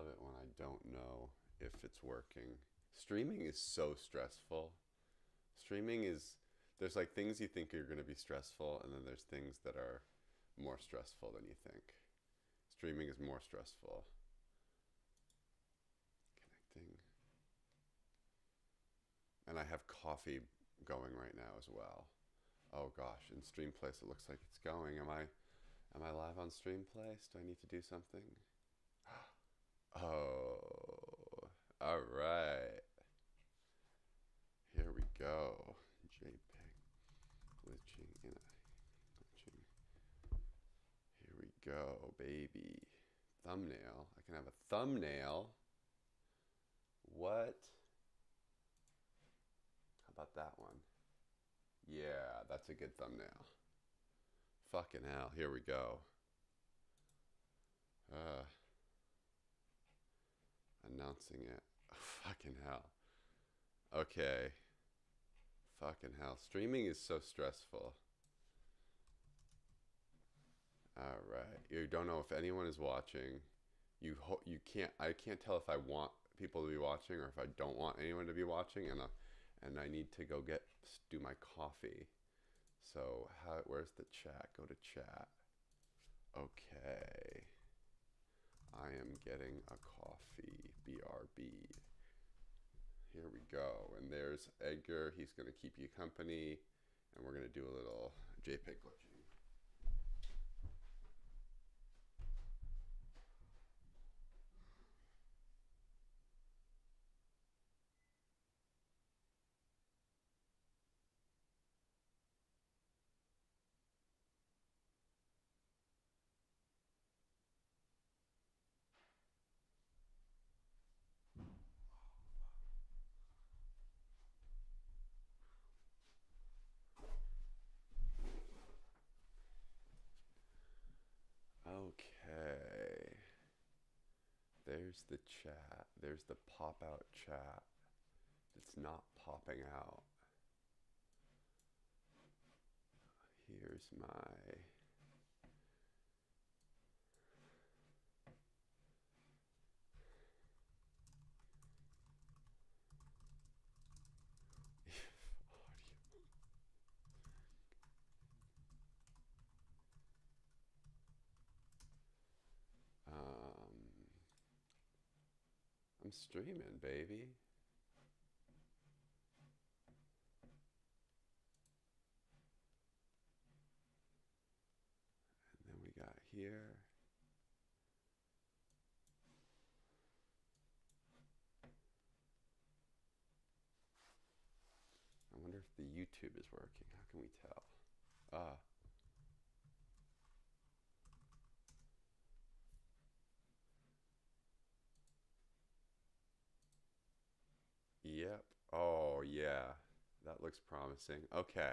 love it when I don't know if it's working. Streaming is so stressful. Streaming is, there's like things you think are going to be stressful, and then there's things that are more stressful than you think. Streaming is more stressful. Connecting. And I have coffee going right now as well. Oh gosh, in Streamplace it looks like it's going. Am I live on Streamplace? Do I need to do something? Oh, all right. Here we go. JPEG glitching in glitching. Here we go, baby. Thumbnail. I can have a thumbnail. What? How about that one? Yeah, that's a good thumbnail. Fucking hell. Here we go. Uh, Announcing it. Oh, fucking hell. Okay. Fucking hell. Streaming is so stressful. All right. You don't know if anyone is watching. You can't. I can't tell if I want people to be watching or if I don't want anyone to be watching, and I need to go do my coffee. So where's the chat? Go to chat. Okay. I am getting a coffee. BRB. Here we go. And there's Edgar. He's going to keep you company. And we're going to do a little JPEG glitching. Okay. There's the chat. There's the pop out chat. It's not popping out. Here's my audio. I'm streaming, baby. And then we got here. I wonder if the YouTube is working. How can we tell? Ah. Yep. Oh, yeah. That looks promising. Okay.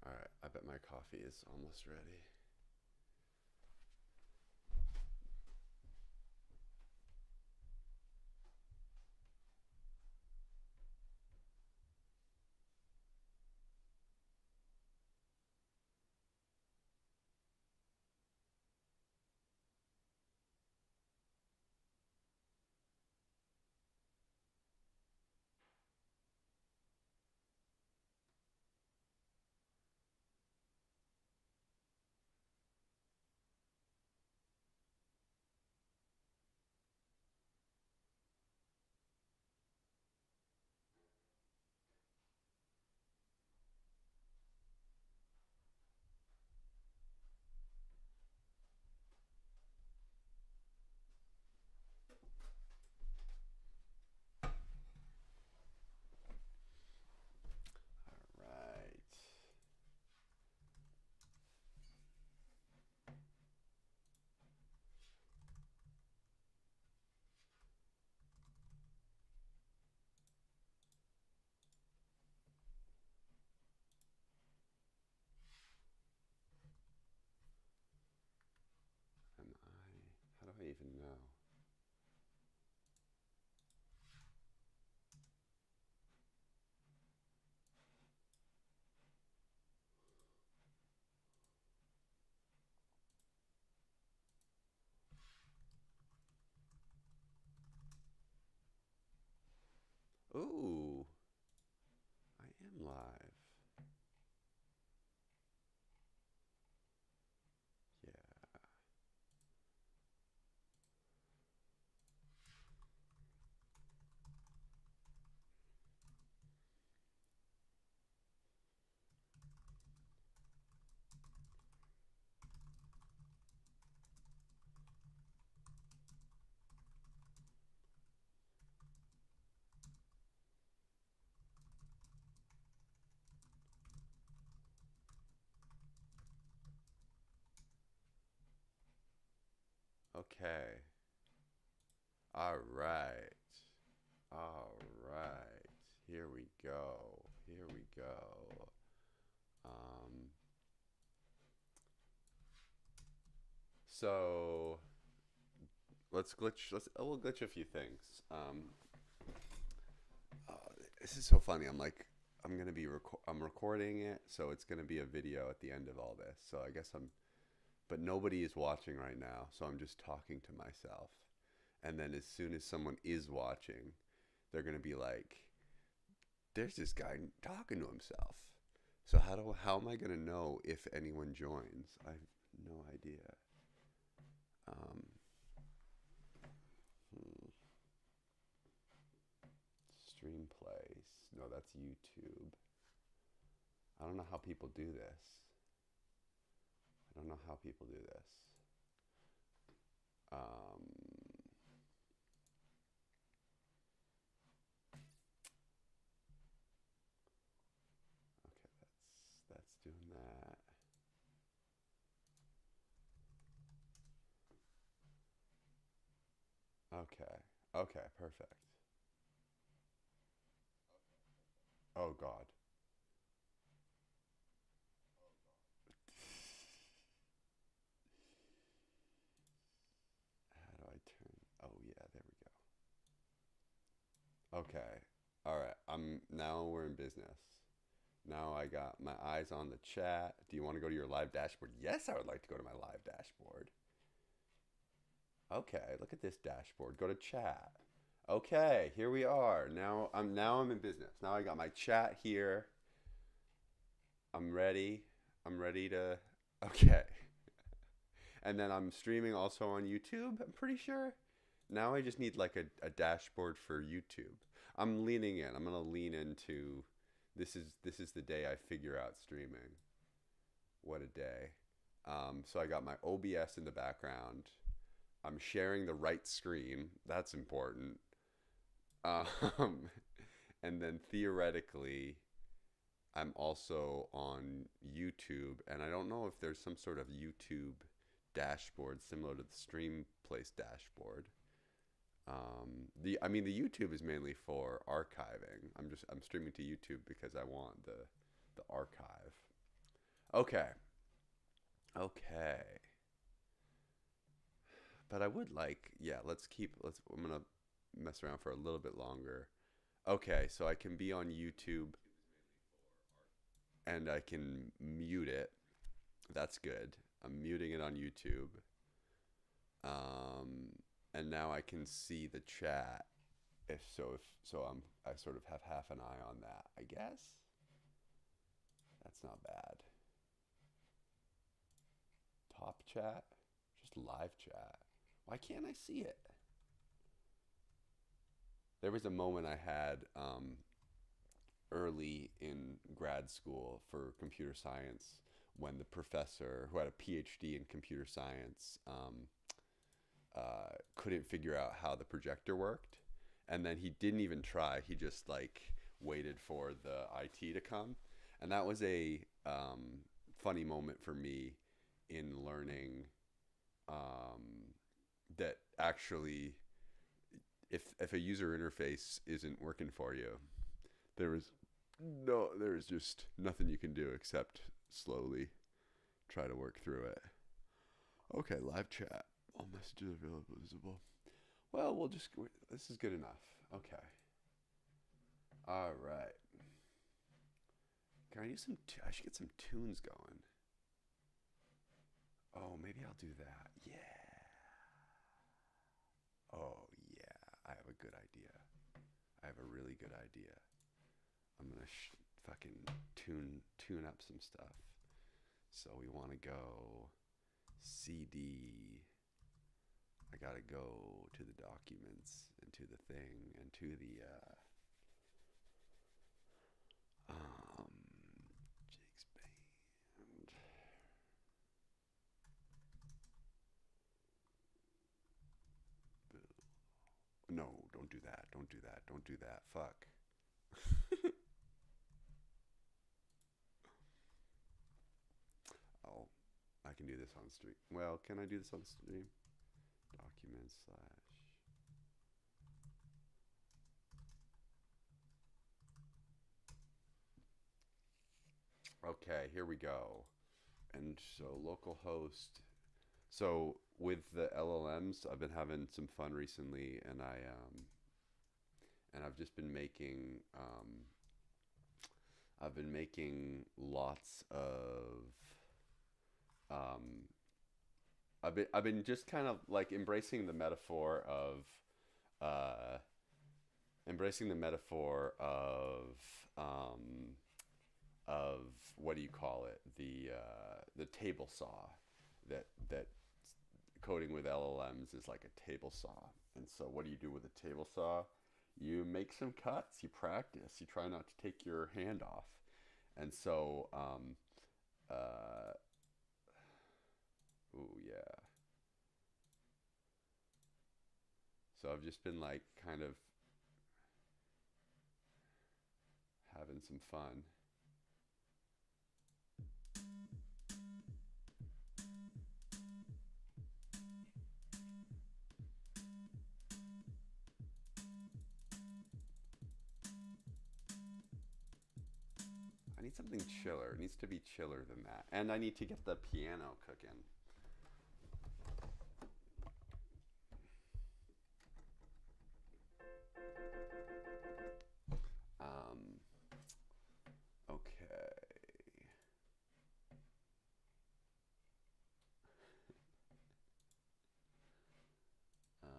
All right. I bet my coffee is almost ready. All right. How do I even know? Ooh, I am live. Yeah. Okay. All right. All right. Here we go. Here we go. Um, so let's glitch. We'll glitch a few things. Uh, this is so funny. I'm gonna be I'm recording it, so it's gonna be a video at the end of all this. So I guess but nobody is watching right now, so I'm just talking to myself. And then as soon as someone is watching, they're gonna be like, "There's this guy talking to himself." So how am I gonna know if anyone joins? I have no idea. Um, hmm. Stream place. No, that's YouTube. I don't know how people do this. I don't know how people do this. Um, okay, that's doing that. Okay. Okay, perfect. Oh God. How do I turn? Oh yeah, there we go. Okay. All right. Now we're in business. Now I got my eyes on the chat. Do you want to go to your live dashboard? Yes, I would like to go to my live dashboard. Okay, look at this dashboard. Go to chat. Okay, here we are. Now I'm in business. Now I got my chat here. I'm ready. I'm ready to Okay. And then I'm streaming also on YouTube, I'm pretty sure. Now I just need like a dashboard for YouTube. I'm leaning in. I'm gonna lean into this is the day I figure out streaming. What a day. So I got my OBS in the background. I'm sharing the right screen. That's important. Um, and then theoretically, I'm also on YouTube, and I don't know if there's some sort of YouTube dashboard similar to the Stream Place dashboard. The YouTube is mainly for archiving. I'm streaming to YouTube because I want the archive. Okay, okay. But I would like, yeah. Let's. I'm gonna mess around for a little bit longer. Okay, so I can be on YouTube and I can mute it. That's good. I'm muting it on YouTube. Um, and now I can see the chat. I sort of have half an eye on that. I guess that's not bad. Top chat, just live chat. Why can't I see it? There was a moment I had early in grad school for computer science when the professor, who had a PhD in computer science, couldn't figure out how the projector worked, and then he didn't even try. He just like waited for the IT to come, and that was a funny moment for me in learning um, that actually, if a user interface isn't working for you, there is there is just nothing you can do except slowly try to work through it. Okay, live chat. All messages available visible. Well, this is good enough. Okay. All right. Can I use I should get some tunes going. Oh, maybe I'll do that. Yeah. Oh, yeah. I have a good idea. I have a really good idea. I'm gonna fucking tune up some stuff. So we want to go CD. I gotta go to the documents and to the thing and to the Jake's band. No, don't do that. Don't do that. Don't do that. Fuck. Oh, I can do this on stream. Well, can I do this on stream? Documents slash. Okay, here we go. And so localhost. So with the LLMs, I've been having some fun recently, and I've just been making I've been making lots of um, I've been just kind of like embracing the metaphor uh, um, of what do you call it, the table saw that coding with LLMs is like a table saw. And so what do you do with a table saw? You make some cuts, you practice, you try not to take your hand off. And so uh ooh yeah. So I've just been like kind of having some fun. I need something chiller. It needs to be chiller than that. And I need to get the piano cooking. Um, okay. Okay.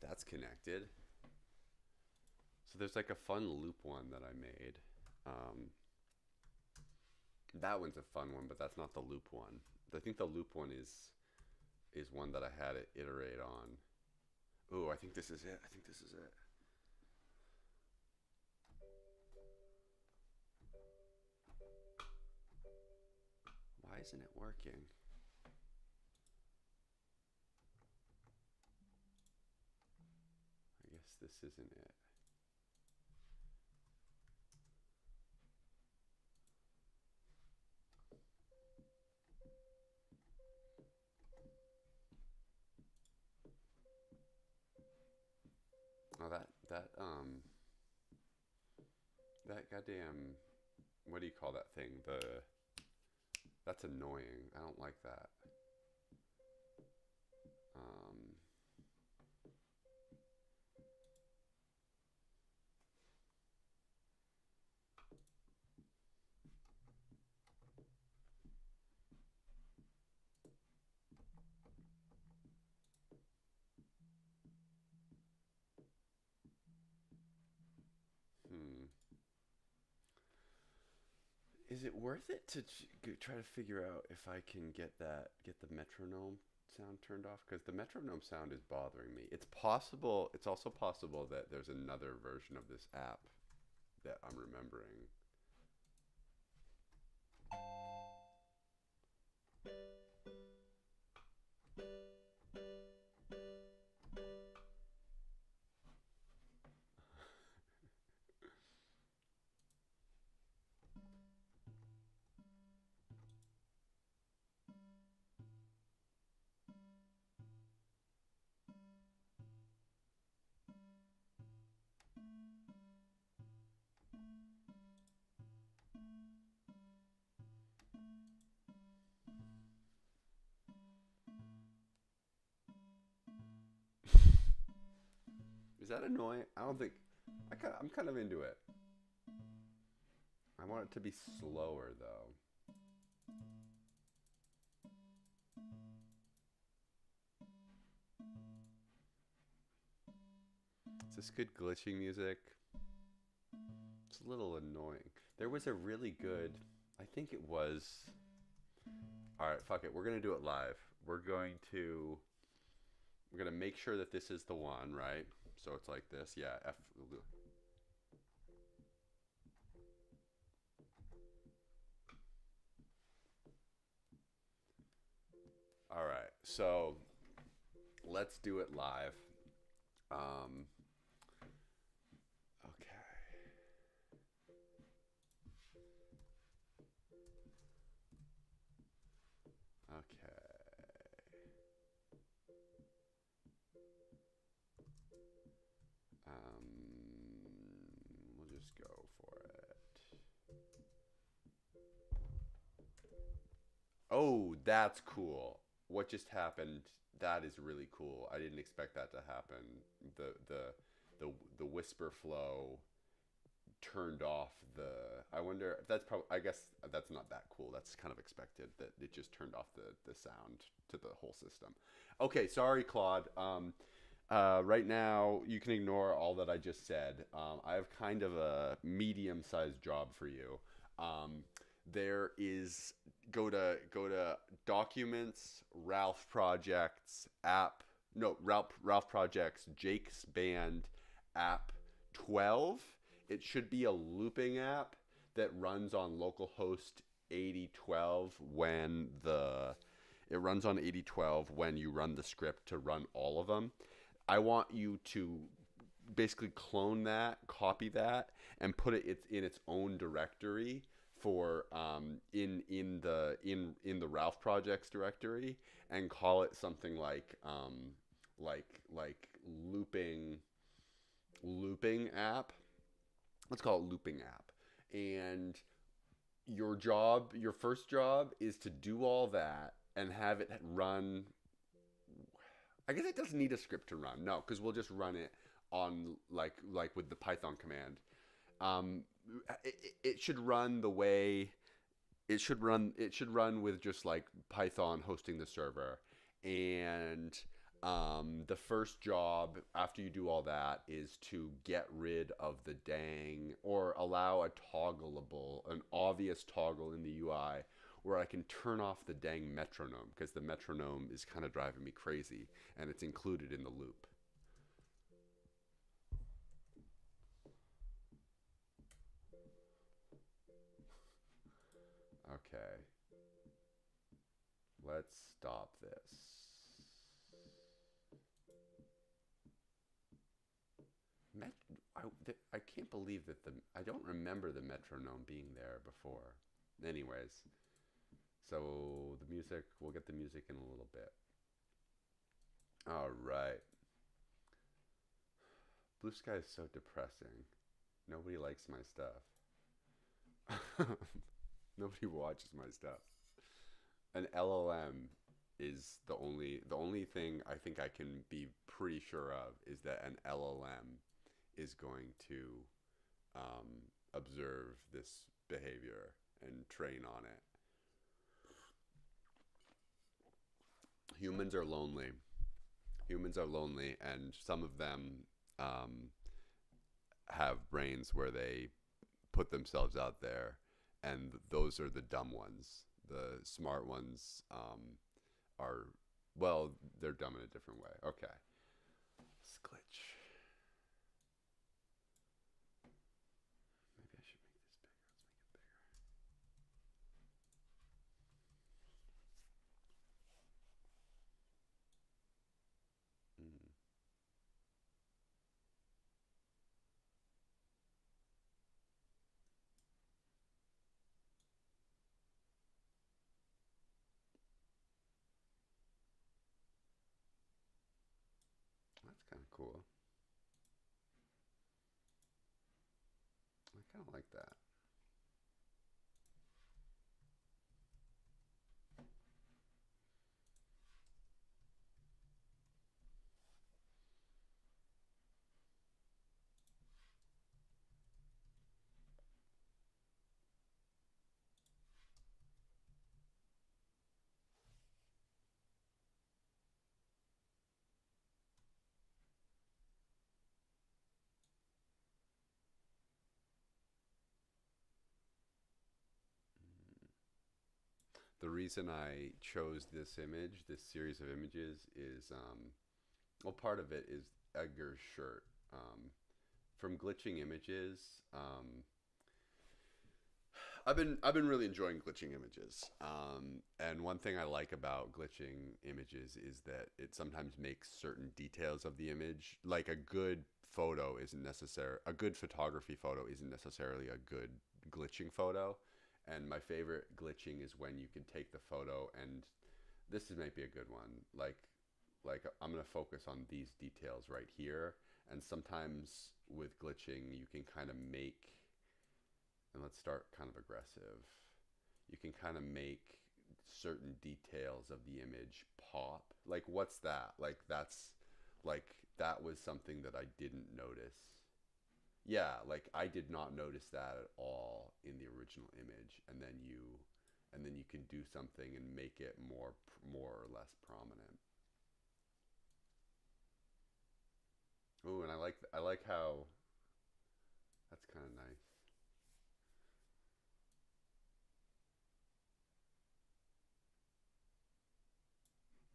That's connected. So there's like a fun loop one that I made. Um, that one's a fun one, but that's not the loop one. I think the loop one is one that I had to iterate on. Oh, I think this is it. I think this is it. Why isn't it working? I guess this isn't it. Oh, that goddamn, what do you call that thing? That's annoying. I don't like that. Um, hmm. Is it worth it to try to figure out if I can get the metronome sound turned off? Because the metronome sound is bothering me. It's possible. It's also possible that there's another version of this app that I'm remembering. Is that annoying? I don't think. I'm kind of into it. I want it to be slower though. Is this good glitching music? It's a little annoying. There was a really good. I think it was. All right, fuck it. We're gonna do it live. We're going to. We're gonna make sure that this is the one, right? So it's like this. Yeah. F. All right. So let's do it live. Um. Okay. Okay. We'll just go for it. Oh, that's cool. What just happened? That is really cool. I didn't expect that to happen. The the the whisper flow turned off the. I wonder if that's probably. I guess that's not that cool. That's kind of expected that it just turned off the sound to the whole system. Okay, sorry, Claude. Right now, you can ignore all that I just said. I have kind of a medium-sized job for you. There is go to Documents, Ralph Projects app. No, Ralph Projects Jake's Band app 12. It should be a looping app that runs on localhost 8012 when the it runs on 8012 when you run the script to run all of them. I want you to basically clone that, copy that, and put it in its own directory for in the Ralph Projects directory, and call it something like looping app. Let's call it looping app. And your first job is to do all that and have it run. I guess it doesn't need a script to run. No, because we'll just run it on like with the Python command. Um, it should run the way it should run. It should run with just like Python hosting the server, and the first job after you do all that is to get rid of the dang or allow an obvious toggle in the UI where I can turn off the dang metronome because the metronome is kind of driving me crazy and it's included in the loop. Okay, let's stop this. Met- I can't believe that I don't remember the metronome being there before. Anyways, so the music, we'll get the music in a little bit. All right. Blue Sky is so depressing. Nobody likes my stuff. Nobody watches my stuff. An LLM is the only thing I think I can be pretty sure of is that an LLM is going to observe this behavior and train on it. Humans are lonely. Humans are lonely, and some of them um, have brains where they put themselves out there, and those are the dumb ones. The smart ones are, well, they're dumb in a different way. Okay. Glitch. Maybe I should make this bigger. Let's make it bigger. Mm. That's kind of cool. I kind of like that. The reason I chose this image, this series of images, is well, part of it is Edgar's shirt. From Glitching Images. I've been really enjoying glitching images. And one thing I like about glitching images is that it sometimes makes certain details of the image, like a good photo isn't necessary. A good photography photo isn't necessarily a good glitching photo. And my favorite glitching is when you can take the photo and this is maybe a good one. Like I'm gonna focus on these details right here. And sometimes with glitching, you can kind of make, and let's start kind of aggressive. You can kind of make certain details of the image pop. Like, what's that? Like, that was something that I didn't notice. Yeah, like I did not notice that at all in the original image, and then you can do something and make it more or less prominent. Ooh, and I like how that's kind of nice.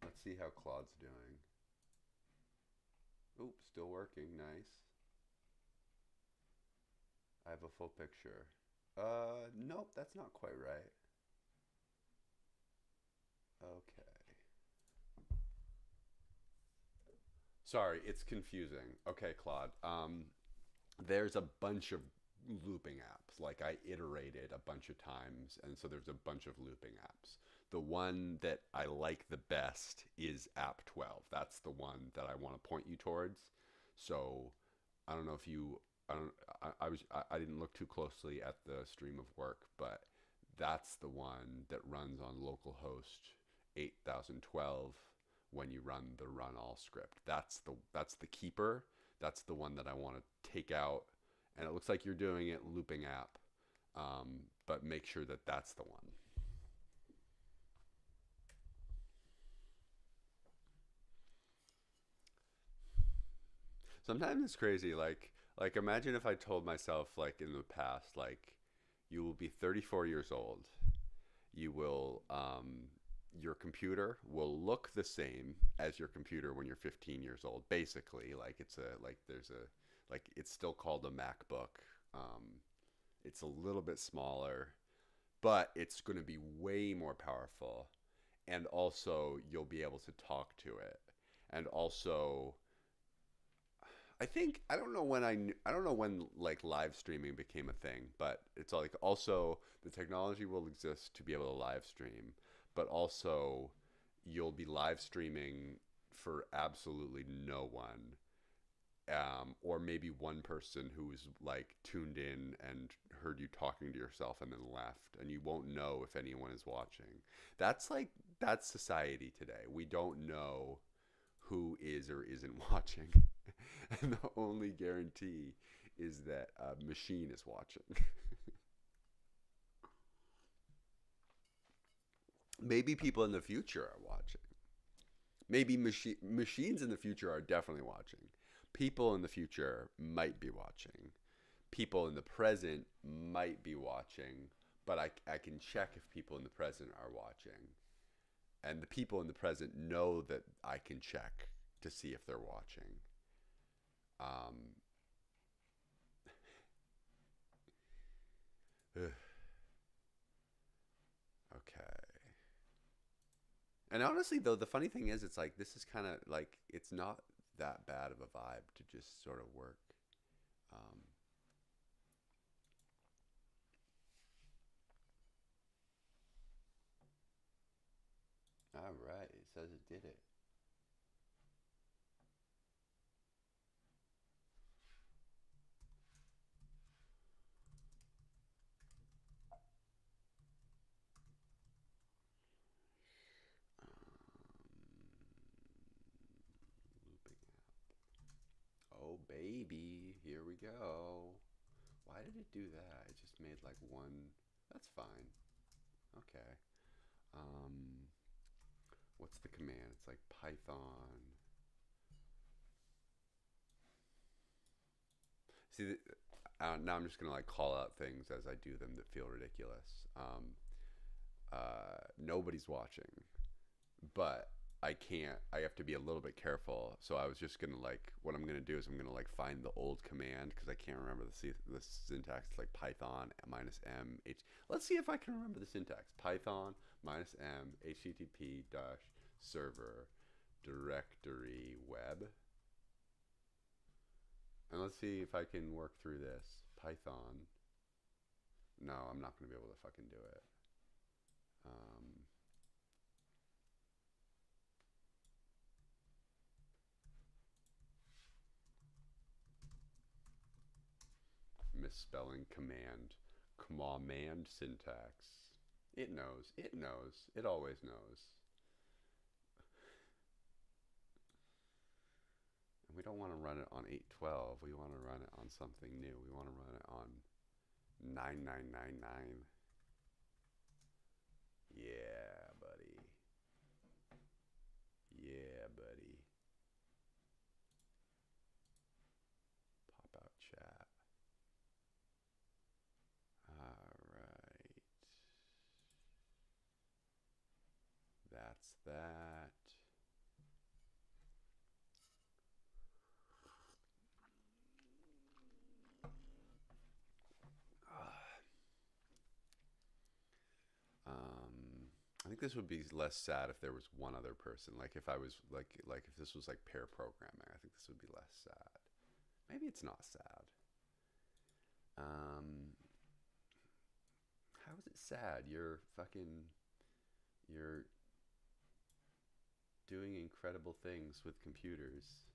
Let's see how Claude's doing. Oops, still working. Nice. I have a full picture. Nope, that's not quite right. Okay. Sorry, it's confusing. Okay, Claude. There's a bunch of looping apps. Like I iterated a bunch of times, and so there's a bunch of looping apps. The one that I like the best is app 12. That's the one that I want to point you towards. So I don't know if you, I don't, I didn't look too closely at the stream of work, but that's the one that runs on localhost 8012 when you run the run all script. That's the keeper. That's the one that I want to take out. And it looks like you're doing it looping app, but make sure that that's the one. Sometimes it's crazy. Like imagine if I told myself like in the past, like you will be 34 years old. You will your computer will look the same as your computer when you're 15 years old. Basically, like it's a like there's a like it's still called a MacBook. Um, it's a little bit smaller, but it's going to be way more powerful, and also you'll be able to talk to it, and also I think I don't know when like live streaming became a thing, but it's like also the technology will exist to be able to live stream, but also you'll be live streaming for absolutely no one, or maybe one person who's like tuned in and heard you talking to yourself and then left, and you won't know if anyone is watching. That's like that's society today. We don't know who is or isn't watching. And the only guarantee is that a machine is watching. Maybe people in the future are watching. Maybe machines in the future are definitely watching. People in the future might be watching. People in the present might be watching, but I can check if people in the present are watching. And the people in the present know that I can check to see if they're watching. Um, okay. And honestly, though, the funny thing is, it's like this is kind of like it's not that bad of a vibe to just sort of work. Um, all right, it says it did it. Looping app. Oh baby, here we go. Why did it do that? It just made like one. That's fine. Okay. Um, what's the command? It's like Python. See, now I'm just gonna like call out things as I do them that feel ridiculous. Nobody's watching, but I have to be a little bit careful. So I was just gonna like, what I'm gonna do is I'm gonna like find the old command because I can't remember the syntax. Like Python minus m h. Let's see if I can remember the syntax. Python minus m http dash server directory web. And let's see if I can work through this. Python. No, I'm not gonna be able to fucking do it. Misspelling command. Command syntax. It knows. It knows. It always knows. And we don't want to run it on 812. We want to run it on something new. We want to run it on 9999. Yeah, buddy. Yeah, buddy. Pop out chat. Alright. That's that. I think this would be less sad if there was one other person. Like if I was like if this was like pair programming, I think this would be less sad. Maybe it's not sad. How is it sad? You're doing incredible things with computers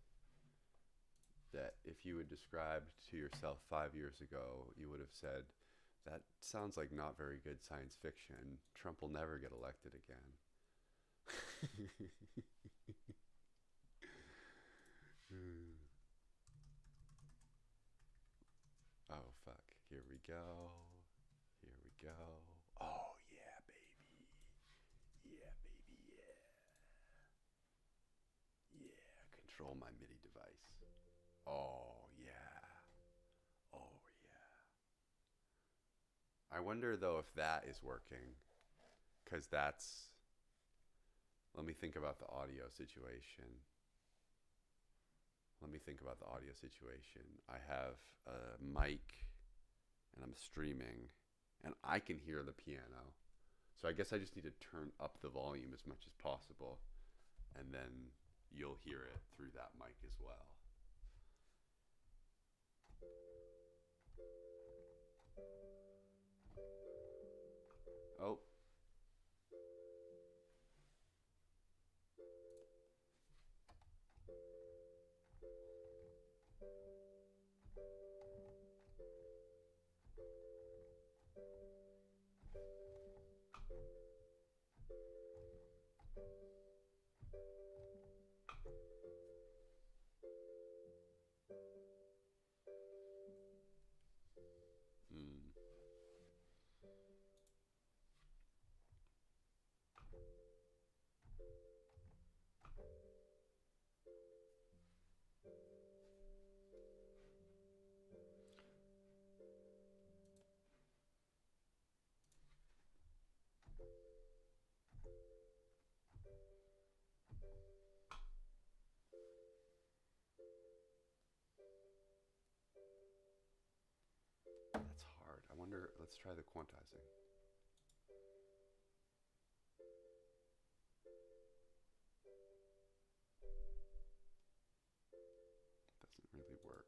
that if you had described to yourself 5 years ago, you would have said, that sounds like not very good science fiction. Trump will never get elected again. Oh, fuck. Here we go. Here we go. Oh, yeah, baby. Yeah, baby, yeah. Yeah, control my MIDI device. Oh, yeah. Oh, yeah. I wonder, though, if that is working. Because that's... Let me think about the audio situation. I have a mic and I'm streaming and I can hear the piano. So I guess I just need to turn up the volume as much as possible and then you'll hear it through that mic as well. Oh. Mm. That's hard. I wonder, let's try the quantizing. Doesn't really work.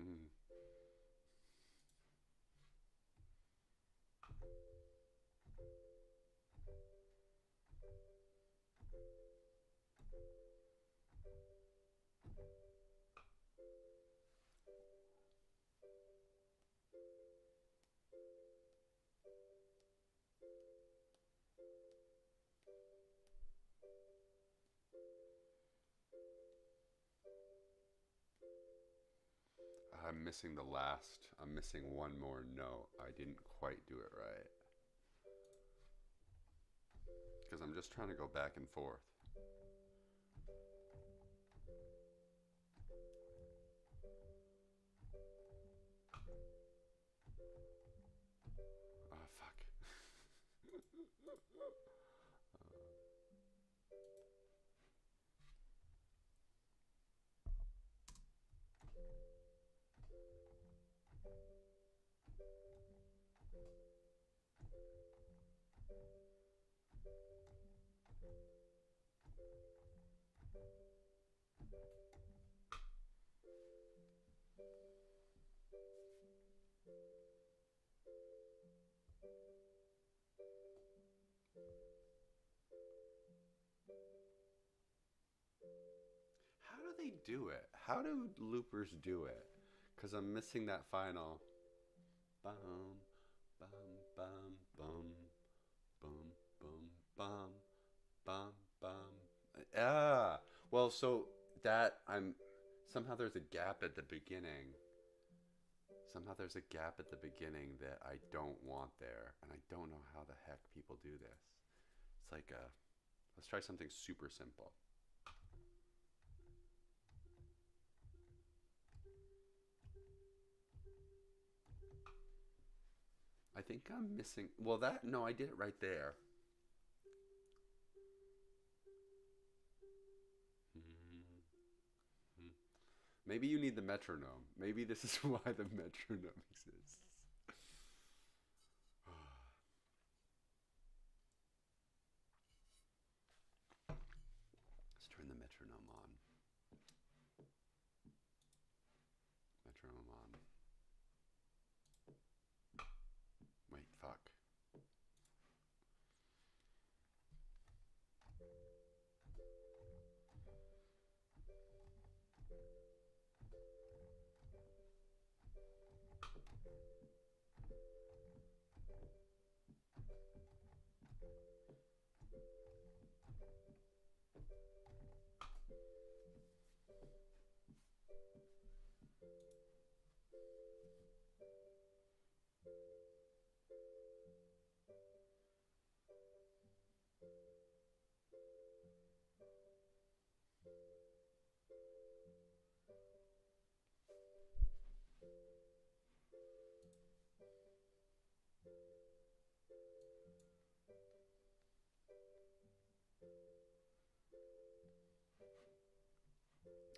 Mm. I'm missing the last. I'm missing one more note. I didn't quite do it right. Because I'm just trying to go back and forth. Oh, fuck. How do they do it? How do loopers do it? Because I'm missing that final. Bum, bum, bum, bum, bum, bum, bum, bum, bum. Ah, well, so that I'm somehow there's a gap at the beginning. Somehow there's a gap at the beginning that I don't want there, and I don't know how the heck people do this. It's like let's try something super simple. I think I'm missing. Well, that no, I did it right there. Maybe you need the metronome. Maybe this is why the metronome exists. Let's turn the metronome on. Metronome on. Wait, fuck.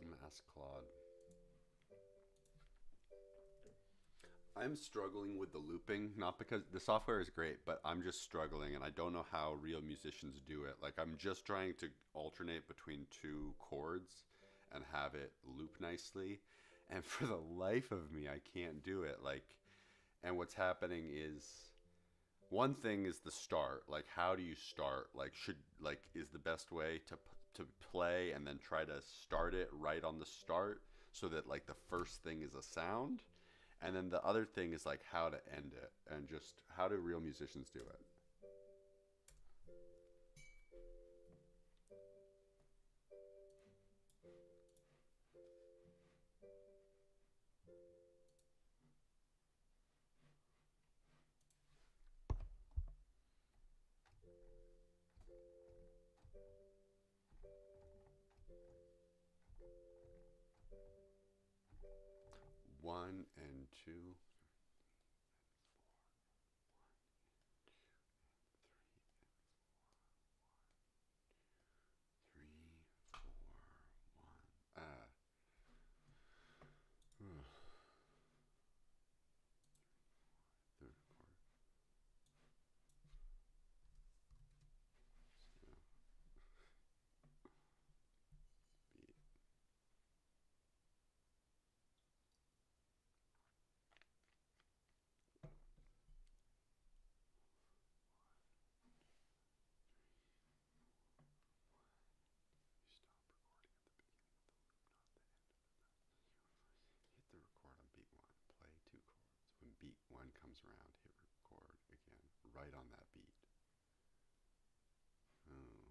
I'm gonna ask Claude. I'm struggling with the looping, not because the software is great, but I'm just struggling and I don't know how real musicians do it. Like I'm just trying to alternate between two chords and have it loop nicely. And for the life of me, I can't do it. Like, and what's happening is one thing is the start. Like, how do you start? Like, is the best way to play and then try to start it right on the start so that like the first thing is a sound, and then the other thing is like how to end it and just how do real musicians do it? One and two, three, four, one. Third chord. Yeah, beat. Stop recording at the beginning of the loop, not the end of the note. Hit the record on beat one. Play two chords. When beat one comes around, hit record again, right on that beat. Oh.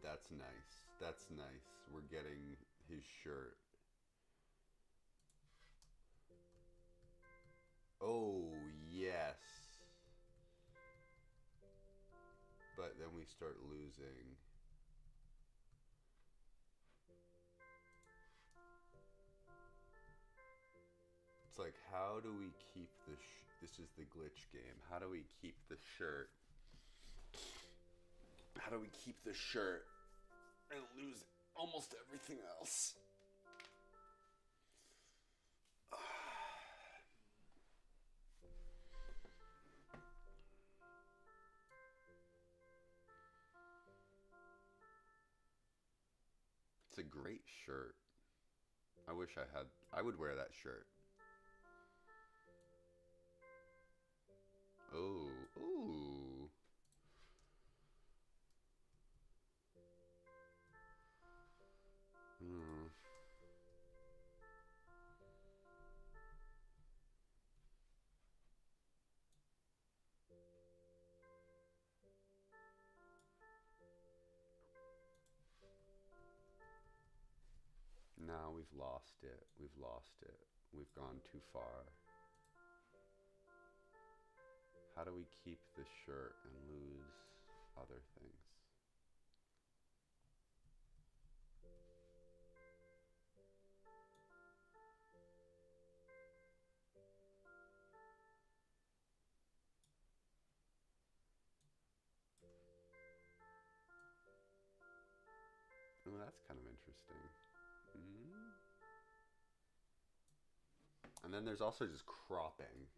That's nice. That's nice. We're getting his shirt. Oh, yes. But then we start losing. It's like, how do we keep the... This is the glitch game. How do we keep the shirt? How do we keep the shirt and lose almost everything else? It's a great shirt. I wish I had... I would wear that shirt. Oh, ooh. Hmm. Now we've lost it. We've lost it. We've gone too far. How do we keep the shirt and lose other things? Oh, that's kind of interesting. Mm. And then there's also just cropping.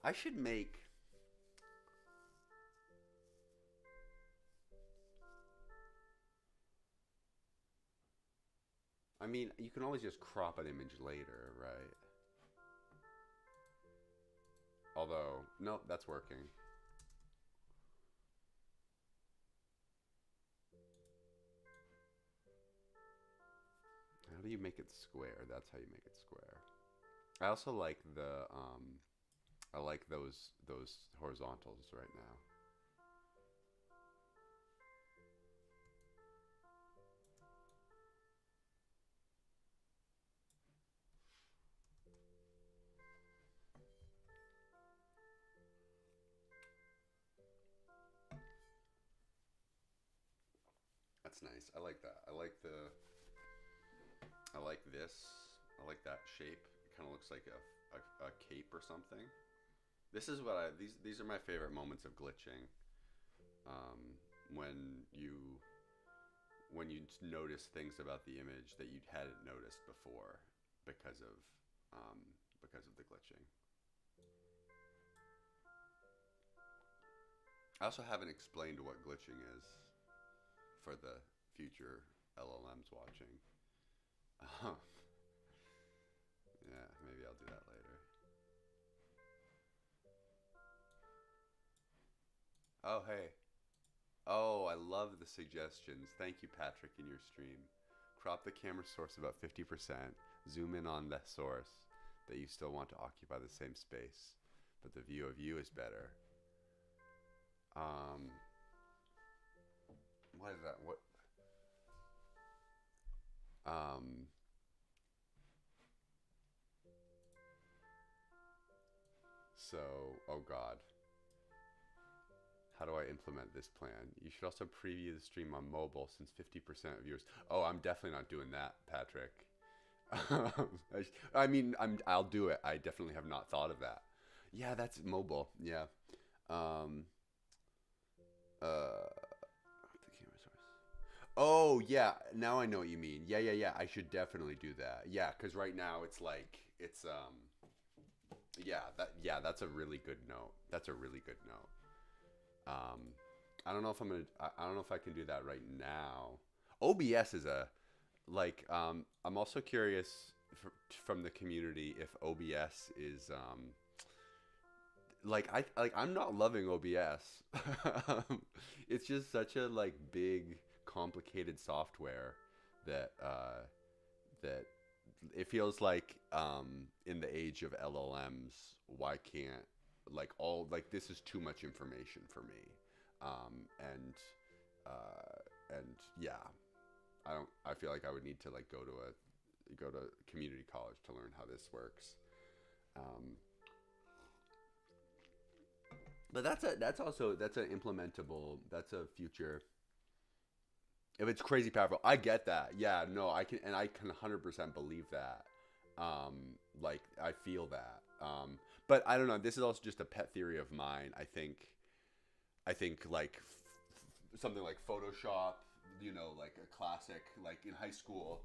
I should make... I mean, you can always just crop an image later, right? Although, nope, that's working. How do you make it square? That's how you make it square. I also like the I like those horizontals right now. That's nice. I like that. I like this. I like that shape. It kind of looks like a cape or something. This is what these are my favorite moments of glitching. Um, when you notice things about the image that you hadn't noticed before because of um, because of the glitching. I also haven't explained what glitching is for the future LLMs watching. Yeah, maybe I'll do that later. Oh, hey. Oh, I love the suggestions. Thank you, Patrick, in your stream. Crop the camera source about 50%. Zoom in on the source that you still want to occupy the same space, but the view of you is better. Um, what is that? What? Um, so, oh God. How do I implement this plan? You should also preview the stream on mobile since 50% of viewers. Oh, I'm definitely not doing that, Patrick. I mean, I'll do it. I definitely have not thought of that. Yeah, that's mobile. Yeah. Um, the camera source. Oh, yeah. Now I know what you mean. Yeah, yeah, yeah. I should definitely do that. Yeah, because right now it's like yeah, that's a really good note. That's a really good note. Um, I don't know if I'm gonna. I don't know if I can do that right now. OBS is a like. I'm also curious from the community if OBS is I'm not loving OBS. It's just such a like big complicated software that that it feels like in the age of LLMs, why can't like all like this is too much information for me, and and yeah, I feel like I would need to like go to community college to learn how this works. Um, but that's an implementable, that's a future. If it's crazy powerful, I get that. Yeah, no, I can 100% believe that. Like I feel that. But I don't know. This is also just a pet theory of mine. I think like something like Photoshop, you know, like a classic. Like in high school,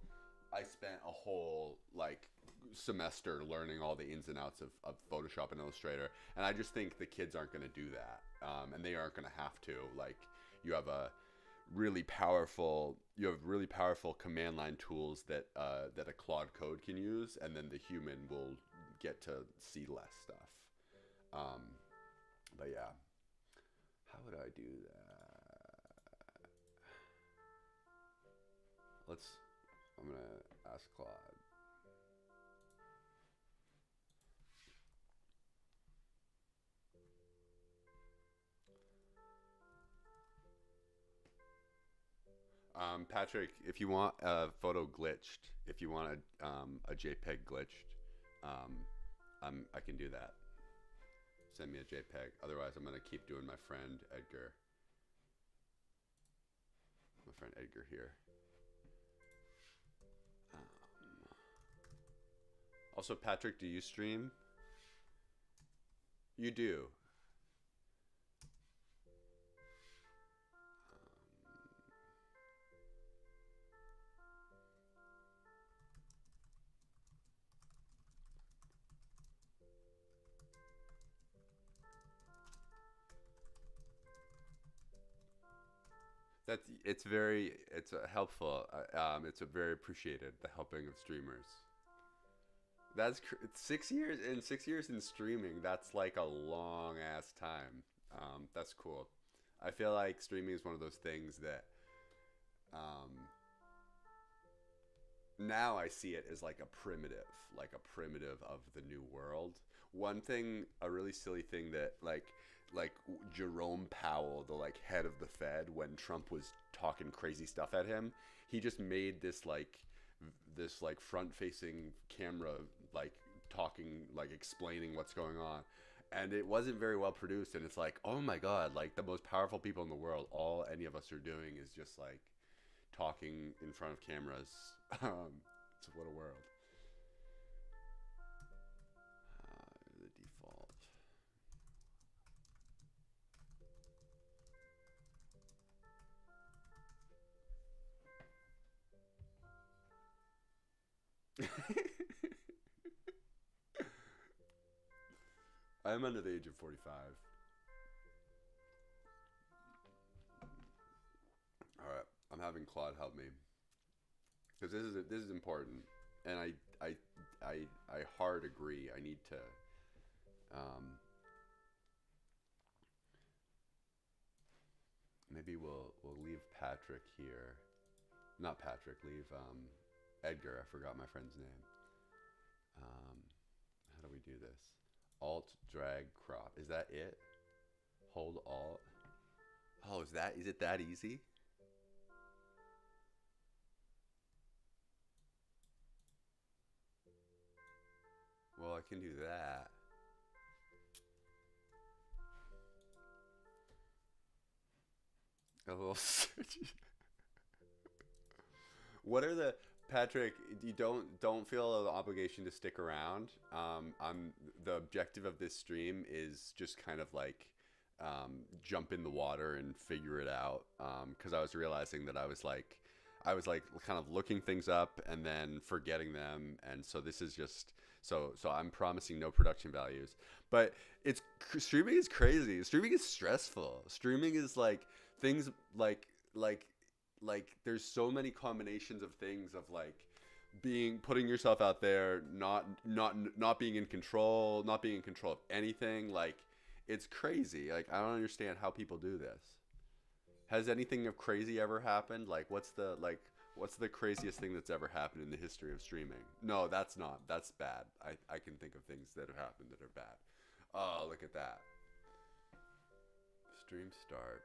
I spent a whole like semester learning all the ins and outs of Photoshop and Illustrator, and I just think the kids aren't going to do that, and they aren't going to have to. Like you have a you have really powerful command line tools that that a Claude Code can use, and then the human will get to see less stuff. Um, but yeah, how would I do that? Let's. I'm gonna ask Claude. Patrick, if you want a photo glitched, if you want a JPEG glitched, I can do that. Send me a JPEG. Otherwise, I'm gonna keep doing my friend Edgar. My friend Edgar here. Um, Also, Patrick, do you stream? You do. That's it's helpful. It's a very appreciated the helping of streamers. It's 6 years in 6 years in streaming. That's like a long ass time. That's cool. I feel like streaming is one of those things that um, now I see it as like a primitive of the new world. One thing, a really silly thing that like Jerome Powell, the like head of the Fed, when Trump was talking crazy stuff at him, he just made this like front facing camera like talking like explaining what's going on, and it wasn't very well produced, and it's like, oh my god, like the most powerful people in the world, all any of us are doing is just like talking in front of cameras. It's what a world. The default. I'm under the age of 45. All right, I'm having Claude help me because this is important, and I I hard agree. I need to. Um, Maybe we'll leave Patrick here. Not Patrick. Leave Edgar. I forgot my friend's name. Um, how do we do this? Alt drag crop. Is that it? Hold alt. Oh, is it that easy? Well, I can do that. A little search. What are the Patrick? You don't feel an obligation to stick around. I'm the objective of this stream is just kind of like jump in the water and figure it out. Because I was realizing that I was like kind of looking things up and then forgetting them, and so this is just so I'm promising no production values, but it's streaming is crazy. Streaming is stressful. Streaming is like things like like there's so many combinations of things of like being putting yourself out there, not being in control, not being in control of anything. Like it's crazy. Like I don't understand how people do this. Has anything of crazy ever happened? Like what's the craziest thing that's ever happened in the history of streaming? No, that's not. That's bad. I can think of things that have happened that are bad. Oh, look at that. Stream start.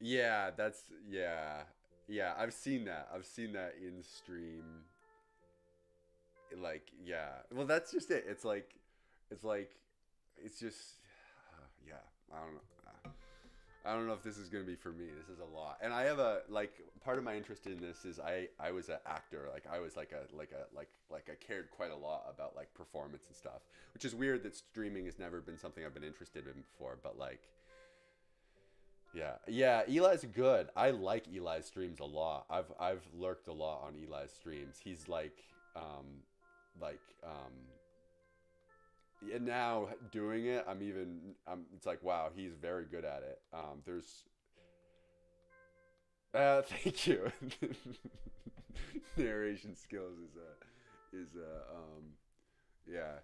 Yeah, that's yeah. Yeah, I've seen that. I've seen that in stream. Like, yeah. Well, that's just it. It's like it's just yeah. I don't know. I don't know if this is gonna be for me. This is a lot, and I have a like part of my interest in this is I was an actor. Like I was like I cared quite a lot about like performance and stuff, which is weird that streaming has never been something I've been interested in before. But like yeah, yeah, Eli's good. I like Eli's streams a lot. I've lurked a lot on Eli's streams. He's like and now doing it, it's like wow, he's very good at it. There's thank you. Narration skills is yeah.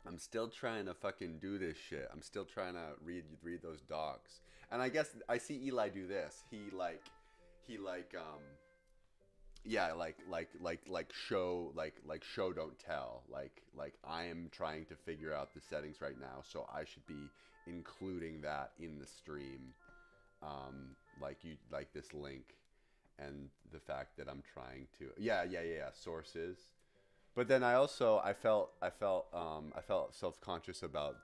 I'm still trying to fucking do this shit. I'm still trying to read those docs. And I guess I see Eli do this. He yeah, like show don't tell. Like I am trying to figure out the settings right now, so I should be including that in the stream. Like this link and the fact that I'm trying to yeah sources. But then I felt self conscious about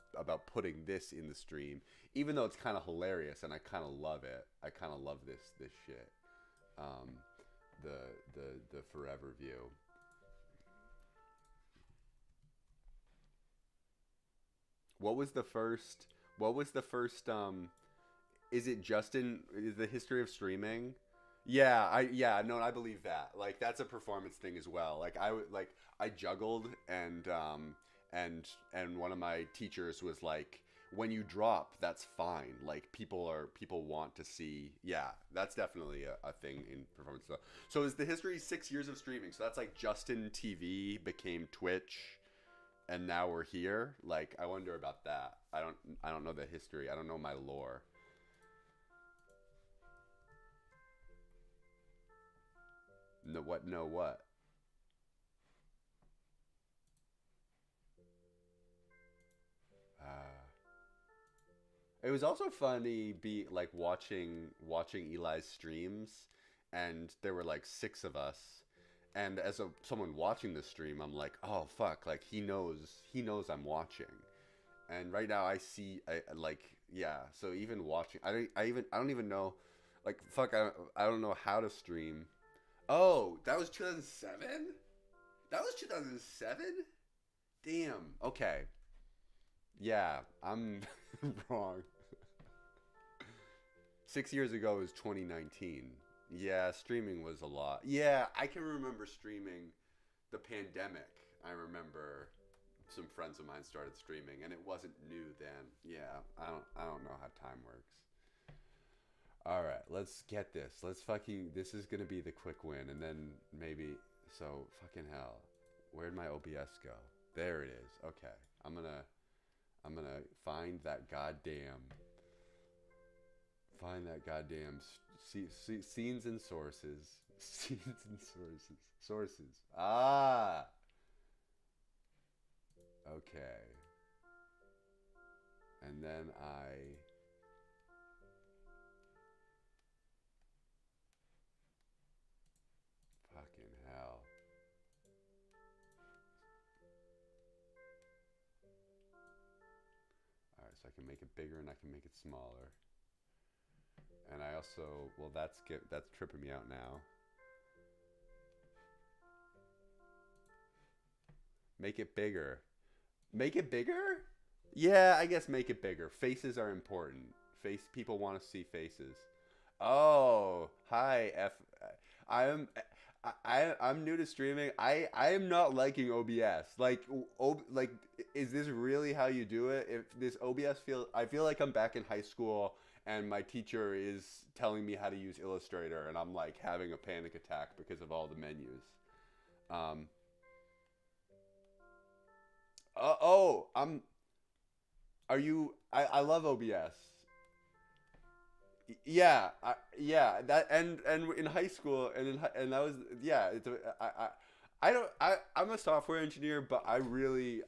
putting this in the stream, even though it's kind of hilarious and I kind of love it. I kind of love this shit. Um, the the forever view. What was the first? What was the first? Is it Justin? Is the history of streaming? Yeah, no, I believe that. Like that's a performance thing as well. Like I juggled and one of my teachers was like, when you drop, that's fine. Like people want to see. Yeah, that's definitely a thing in performance stuff. So is the history 6 years of streaming? So that's like Justin TV became Twitch, and now we're here. Like I wonder about that. I don't know the history. I don't know my lore. No what? No what? Uh, It was also funny be like watching Eli's streams, and there were like six of us, and as someone watching the stream, I'm like, oh fuck, like he knows I'm watching, and right now I see like yeah, so even watching, I don't even know, like fuck, I don't know how to stream. Oh, that was 2007. That was 2007. Damn. Okay. Yeah, I'm wrong. 6 years ago was 2019. Yeah, streaming was a lot. Yeah, I can remember streaming the pandemic. I remember some friends of mine started streaming and it wasn't new then. Yeah, I don't know how time works. All right, let's get this. Let's fucking this is going to be the quick win and then maybe so fucking hell. Where'd my OBS go? There it is. Okay. I'm gonna find that goddamn scenes and sources. Scenes and sources. Ah, okay. And then fucking hell. All right, so I can make it bigger and I can make it smaller. And I also, well, that's tripping me out now. Make it bigger. Make it bigger? Yeah, I guess make it bigger. Faces are important. People want to see faces. Oh, hi F. I'm I'm new to streaming. I am not liking OBS. Like is this really how you do it? If this OBS I feel like I'm back in high school and my teacher is telling me how to use Illustrator and I'm like having a panic attack because of all the menus. Um I'm are you I love OBS. Yeah, that and in high school and that was yeah. I don't. I'm a software engineer, but I really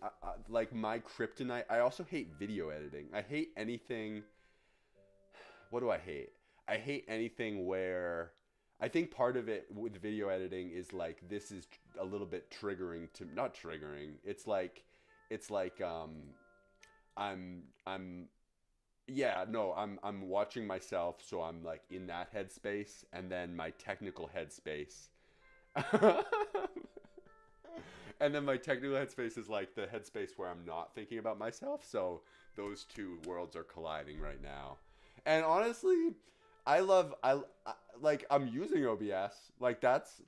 like my kryptonite. I also hate video editing. I hate anything. What do I hate? I hate anything where I think part of it with video editing is like this is a little bit triggering to not triggering. It's like I'm yeah, no, I'm watching myself, so I'm like in that headspace, and then my technical headspace. And then my technical headspace is like the headspace where I'm not thinking about myself. So those two worlds are colliding right now. And honestly, I like I'm using OBS. Like that's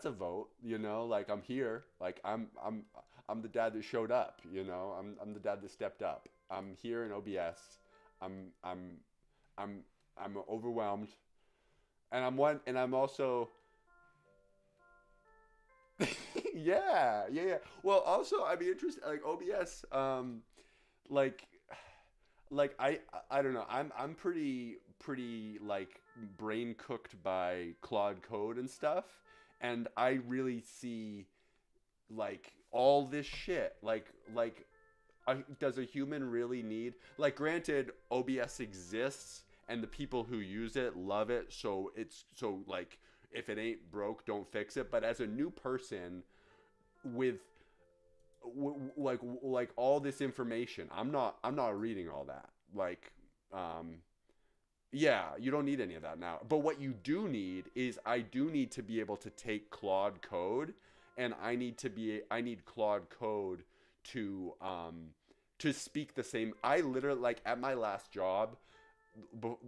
a vote, you know? Like I'm here. Like I'm the dad that showed up, you know? I'm the dad that stepped up. I'm here in OBS. I'm I'm I'm I'm overwhelmed. And I'm also yeah. Well, also I'd be interested like OBS like like I don't know. I'm pretty like brain cooked by Claude Code and stuff, and I really see like all this shit. Does a human really need like granted OBS exists and the people who use it love it, so it's so like if it ain't broke, don't fix it. But as a new person with like all this information, I'm not reading all that. Like um yeah, you don't need any of that now. But what you do need is I do need to be able to take Claude Code, and I need Claude Code to speak the same. I literally like at my last job,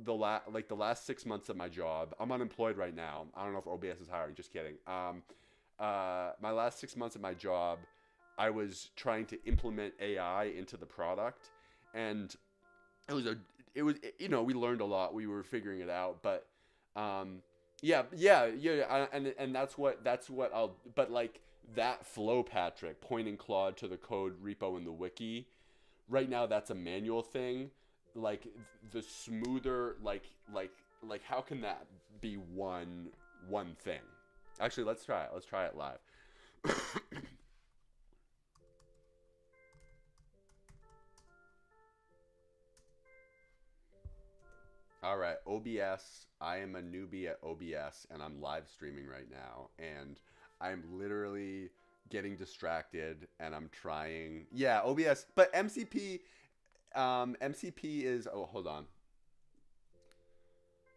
the last 6 months of my job. I'm unemployed right now. I don't know if OBS is hiring. Just kidding. My last 6 months of my job, I was trying to implement AI into the product, and it was a it was you know we learned a lot. We were figuring it out, but um, yeah. And that's what I'll. But like that flow, Patrick, pointing Claude to the code repo in the wiki. Right now, that's a manual thing. Like the smoother, like how can that be one thing? Actually, let's try it. Let's try it live. All right, OBS. I am a newbie at OBS and I'm live streaming right now. And I'm literally getting distracted and I'm trying. Yeah, OBS. But MCP, MCP is. Oh, hold on.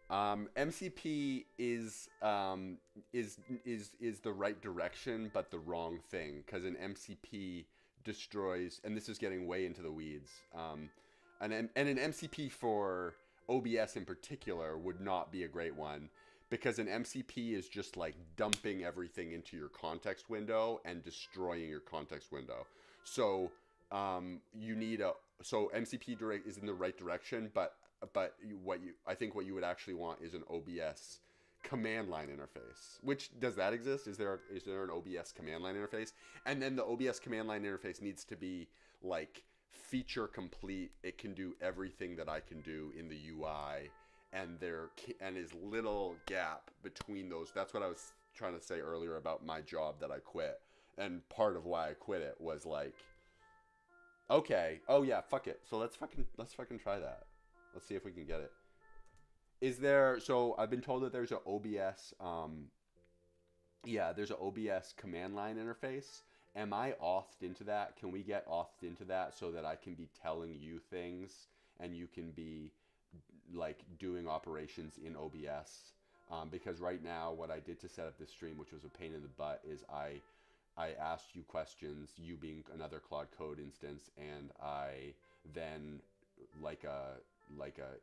MCP is the right direction, but the wrong thing because an MCP destroys, and this is getting way into the weeds. And an MCP for OBS in particular would not be a great one because an MCP is just like dumping everything into your context window and destroying your context window. So you need a so MCP direct is in the right direction, but I think what you would actually want is an OBS command line interface. Which does that exist? Is there an OBS command line interface? And then the OBS command line interface needs to be like feature complete. It can do everything that I can do in the UI, and and is little gap between those. That's what I was trying to say earlier about my job that I quit. And part of why I quit it was like, okay, oh yeah, fuck it. So let's fucking try that. Let's see if we can get it. Is there? So I've been told that there's a OBS. Yeah, there's a OBS command line interface. Am I authed into that? Can we get authed into that so that I can be telling you things and you can be like doing operations in OBS? Because right now, what I did to set up this stream, which was a pain in the butt, is I asked you questions, you being another Claude Code instance, and I then like a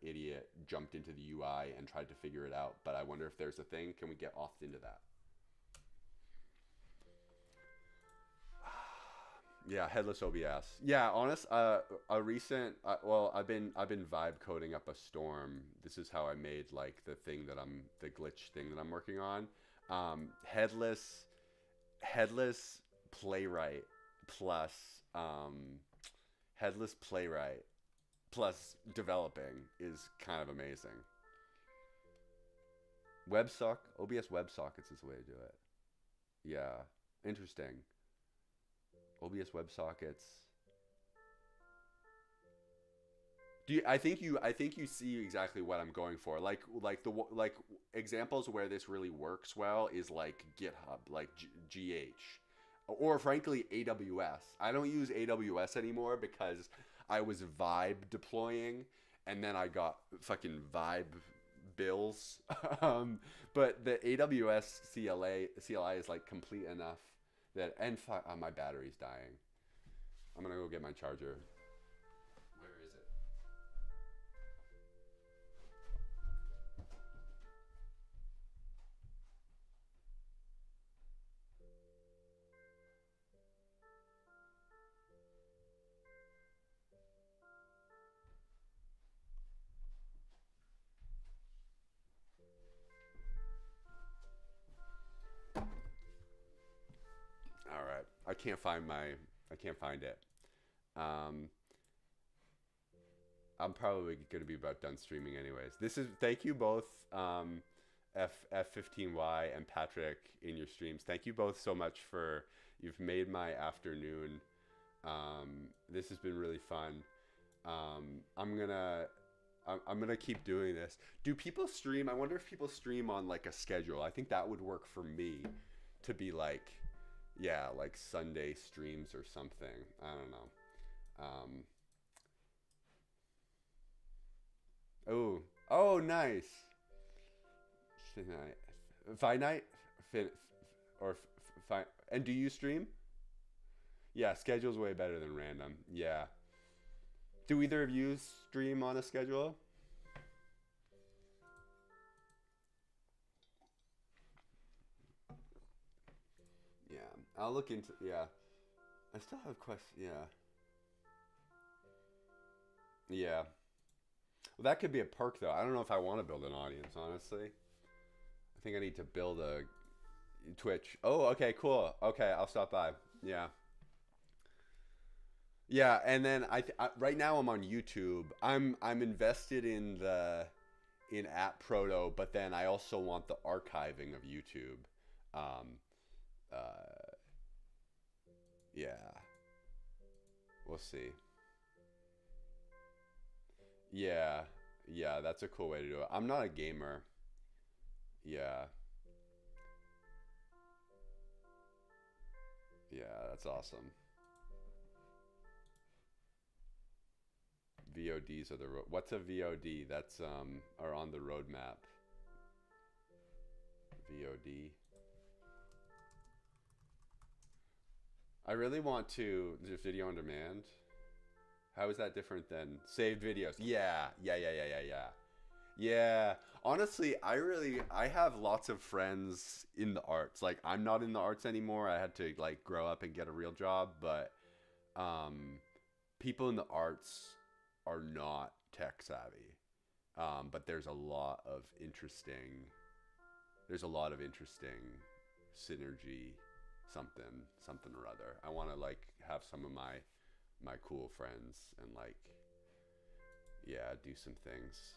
idiot jumped into the UI and tried to figure it out. But I wonder if there's a thing. Can we get off into that? Yeah, headless OBS. Yeah, honest. A recent. Well, I've been vibe coding up a storm. This is how I made like the glitch thing that I'm working on. Headless playwright plus um, headless playwright plus developing is kind of amazing. OBS WebSockets is the way to do it. Yeah. Interesting. OBS WebSockets. I think you see exactly what I'm going for. Like examples where this really works well is like GitHub, like GH, or frankly AWS. I don't use AWS anymore because I was Vibe deploying, and then I got fucking Vibe bills. But the AWS CLI is like complete enough that my battery's dying. I'm gonna go get my charger. Where is it? All right. I can't find it. Um, I'm probably gonna be about done streaming anyways. This is thank you both, F15Y and Patrick in your streams. Thank you both so much for you've made my afternoon. This has been really fun. I'm gonna keep doing this. Do people stream? I wonder if people stream on like a schedule. I think that would work for me to be like, yeah, like Sunday streams or something. I don't know. Oh, oh, nice. Finite, finite, fin, or fine. And do you stream? Yeah, schedule's way better than random. Yeah. Do either of you stream on a schedule? Yeah, I'll look into. Yeah, I still have questions. Yeah, yeah. Well, that could be a perk though. I don't know if I want to build an audience. Honestly, I think I need to build a Twitch. Oh, okay, cool. Okay, I'll stop by. Yeah. Yeah, and then right now I'm on YouTube. I'm invested in the in App Proto, but then I also want the archiving of YouTube. Um, uh, yeah, we'll see. Yeah, yeah, that's a cool way to do it. I'm not a gamer. Yeah, yeah, that's awesome. VODs are the what's a VOD? That's are on the roadmap. VOD. I really want to just video on demand. How is that different than saved videos? Yeah, yeah, yeah, yeah, yeah, yeah. Yeah. Honestly, I have lots of friends in the arts. Like I'm not in the arts anymore. I had to like grow up and get a real job, but um people in the arts are not tech savvy. But there's a lot of interesting synergy, something or other. I want to like have some of my cool friends and like yeah, do some things.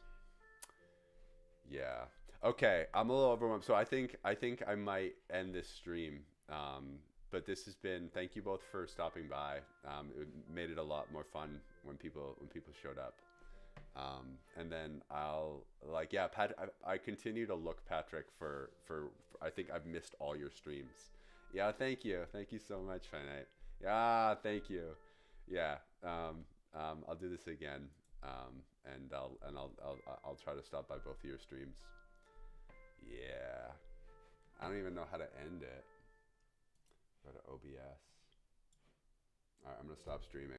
Yeah. Okay, I'm a little overwhelmed, so I think I might end this stream. But this has been. Thank you both for stopping by. It made it a lot more fun when people showed up. And then I'll like yeah, I continue to look Patrick for I think I've missed all your streams. Yeah, thank you so much, Finite. Yeah, thank you. Yeah, I'll do this again. And I'll try to stop by both of your streams. Yeah, I don't even know how to end it. Go to OBS. All right, I'm gonna stop streaming.